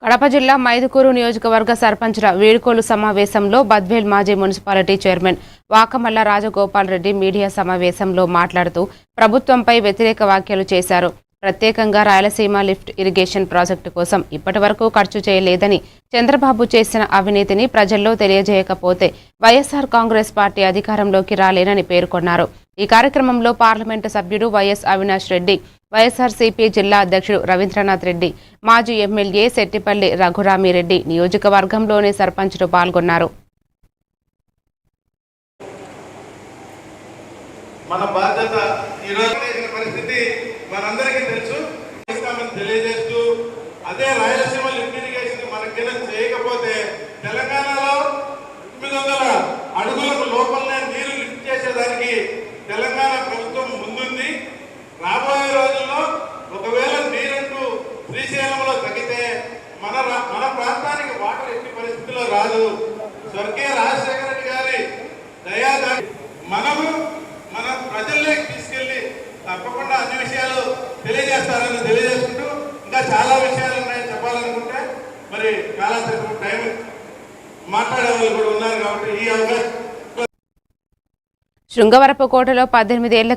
కడప జిల్లా మైదుకూరు నియోజకవర్గ సర్పంచుల వీడ్కోలు సమావేశంలో బద్వేల్ మాజీ municipality chairman Vakamalla Rajagopal Reddy media సమావేశంలో మాట్లాడుతూ ప్రభుత్వంపై వ్యతిరేక వ్యాఖ్యలు చేశారు. ప్రత్యేకంగా రాయలసీమ లిఫ్ట్ ఇరిగేషన్ ప్రాజెక్టు కోసం ఇప్పటివరకు ఖర్చు చేయలేదని, చంద్రబాబు చేసిన అవినీతిని ప్రజల్లో తెలియజేయకపోతే వైఎస్ఆర్ కాంగ్రెస్ పార్టీ అధికారంలోకి రాలేనని పేర్కొన్నారు. ఈ కార్యక్రమంలో పార్లమెంటు సభ్యుడు వైఎస్ అవినాష్ రెడ్డి, వైఎస్ఆర్సీపీ జిల్లా అధ్యక్షుడు రవీంద్రనాథ్ రెడ్డి, మాజీ ఎమ్మెల్యే శెట్టిపల్లి రఘురామిరెడ్డి, నియోజకవర్గంలోని సర్పంచులు పాల్గొన్నారు. మన బాధ్యత ఈ రోజు పరిస్థితి మనందరికీ తెలుసు. తెలియజేస్తూ అదే రాయలసీమ లిఫ్ట్ ఇరిగేషన్ మనకిన చేయకపోతే తెలంగాణలో 900 అడుగులకు లోపలనే నీరు లిఫ్ట్ చేసేదానికి తెలంగాణ ప్రభుత్వం ముందుంది. రాబోయే రోజుల్లో ఒకవేళ నీరంటూ శ్రీశైలంలో తగ్గితే మన ప్రాంతానికి వాటర్ ఎట్టి పరిస్థితుల్లో రాదు. స్వర్గీయ రాజశేఖర రెడ్డి గారి దయాదాడి మనము మన ప్రజల్లోకి తీసుకెళ్లి తప్పకుండా అన్ని విషయాలు తెలియజేస్తారని తెలియజేసుకుంటూ ఇంకా చాలా విషయాలు ఉన్నాయని చెప్పాలనుకుంటే మరి చాలా టైం మాట్లాడే వాళ్ళు కూడా ఉన్నారు కాబట్టి ఈ అవకాశం. శృంగవరపుకోటలో 18 ఏళ్ల